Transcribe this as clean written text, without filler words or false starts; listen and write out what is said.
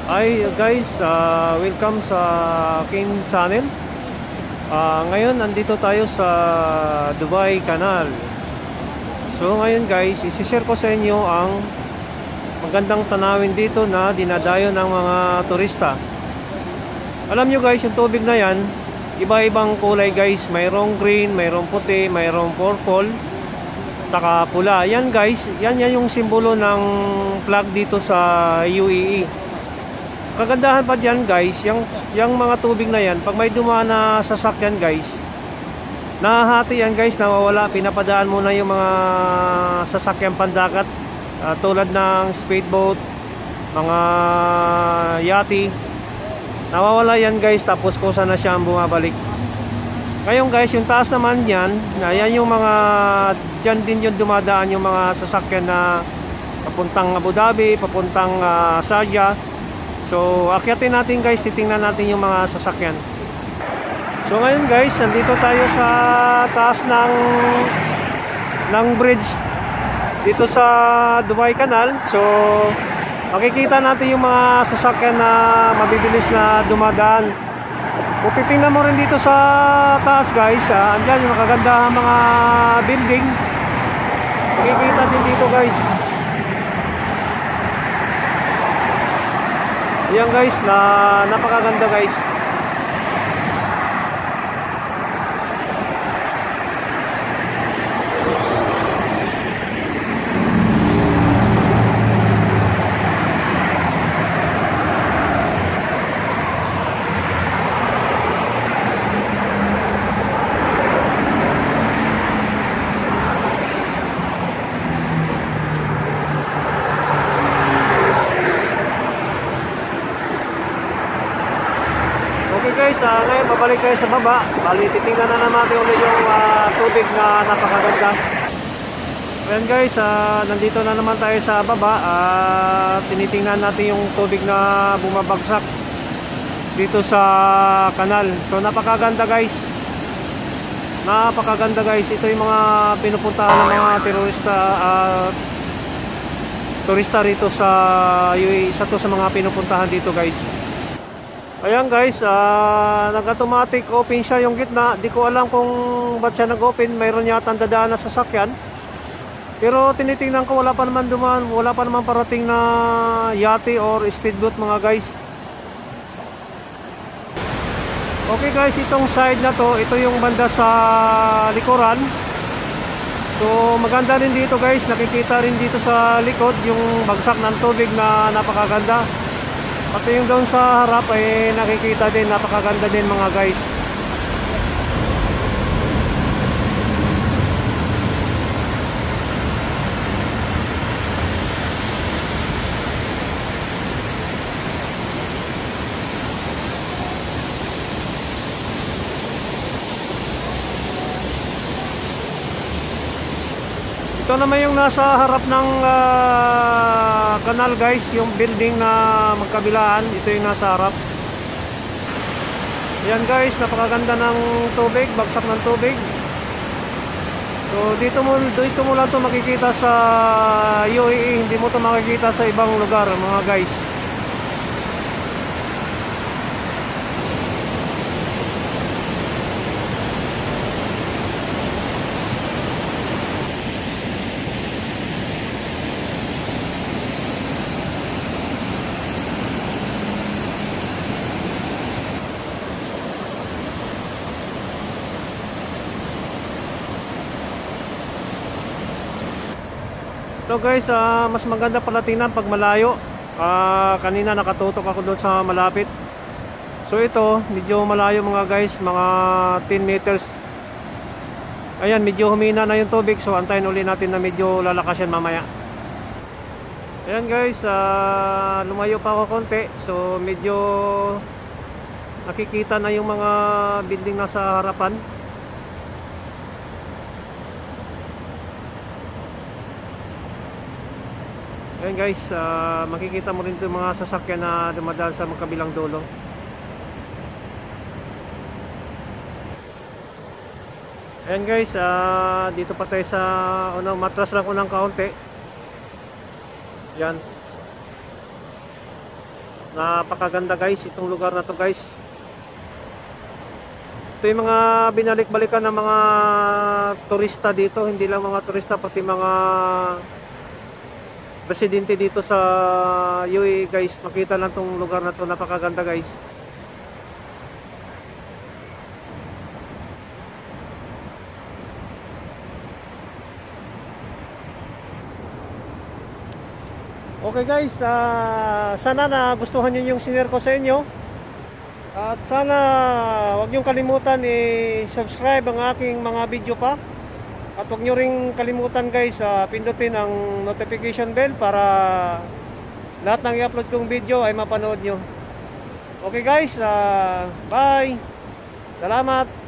Hi guys, welcome sa aking channel. Ngayon nandito tayo sa Dubai Canal. So ngayon guys, isi-share ko sa inyo ang magandang tanawin dito na dinadayo ng mga turista. Alam nyo guys, yung tubig na yan, iba-ibang kulay guys. Mayroong green, mayroong puti, mayroong purple, saka pula. Yan guys, yan yung simbolo ng flag dito sa UAE. Kagandahan pa dyan guys, yung mga tubig na yan, pag may dumaan na sasakyan guys, nahahati yan guys, nawawala, pinapadaan muna yung mga sasakyan pandagat, tulad ng speedboat, mga yati, nawawala yan guys, tapos kusa na siya ang bumabalik. Ngayon guys, yung taas naman yan, yan yung mga, dyan din yung dumadaan yung mga sasakyan na papuntang Abu Dhabi, papuntang Sharjah. So, akyatin natin guys, titingnan natin yung mga sasakyan. So, ngayon guys, nandito tayo sa taas ng bridge dito sa Dubai Canal. So, makikita natin yung mga sasakyan na mabibilis na dumadaan. Kung titingnan mo rin dito sa taas guys, andyan yung makaganda mga building. Makikita din dito guys. Yan guys, napakaganda guys. Guys, ngayon babalik tayo sa baba. Bali, titingnan na naman natin ulit yung tubig na napakaganda. Ayan guys, nandito na naman tayo sa baba. Tinitingnan natin yung tubig na bumabagsak dito sa kanal. So napakaganda guys. Napakaganda guys. Ito yung mga pinupuntahan ng mga turista rito sa UAE. Isa to sa mga pinupuntahan dito guys. Ayan guys, nag-automatic open siya yung gitna. Di ko alam kung ba't siya nag-open. Mayroon yata dadaan na sasakyan. Pero tinitingnan ko, wala pa naman dumaan. Wala pa naman parating na yate or speedboat mga guys. Okay guys, itong side na to, ito yung banda sa likuran. So maganda rin dito guys. Nakikita rin dito sa likod yung bagsak ng tubig na napakaganda. Pati yung doon sa harap ay nakikita din, napakaganda din mga guys. Ito naman yung nasa harap ng kanal guys, yung building na magkabilaan. Ito yung nasa harap. Ayan guys, napakaganda ng tubig, bagsak ng tubig. So dito mo lang to makikita sa UAE, hindi mo to makikita sa ibang lugar mga guys. So guys, mas maganda pala tingnan pag malayo. Kanina nakatutok ako doon sa malapit. So ito, medyo malayo mga guys, mga 10 meters. Ayan, medyo humina na yung tubig. So antayin ulit natin na medyo lalakas yan mamaya. Ayan guys, lumayo pa ako konti. So medyo nakikita na yung mga building nasa harapan. Ayan guys, makikita mo rin itong mga sasakyan na dumadaan sa magkabilang dulo. Ayan guys, dito pa tayo sa matras lang ko ng kaunti. Yan. Napakaganda guys itong lugar na to guys. Ito yung mga binalik-balikan ng mga turista dito, hindi lang mga turista, pati mga residente dito sa UAE guys. Makita lang tong lugar na to, napakaganda guys. Okay guys, sana nagustuhan nyo yung sinare ko sa inyo. At sana wag nyo kalimutan i-subscribe ang aking mga video pa. At wag nyo ring kalimutan guys, pindutin ang notification bell para lahat ng i-upload kong video ay mapanood nyo. Okay guys, bye! Salamat!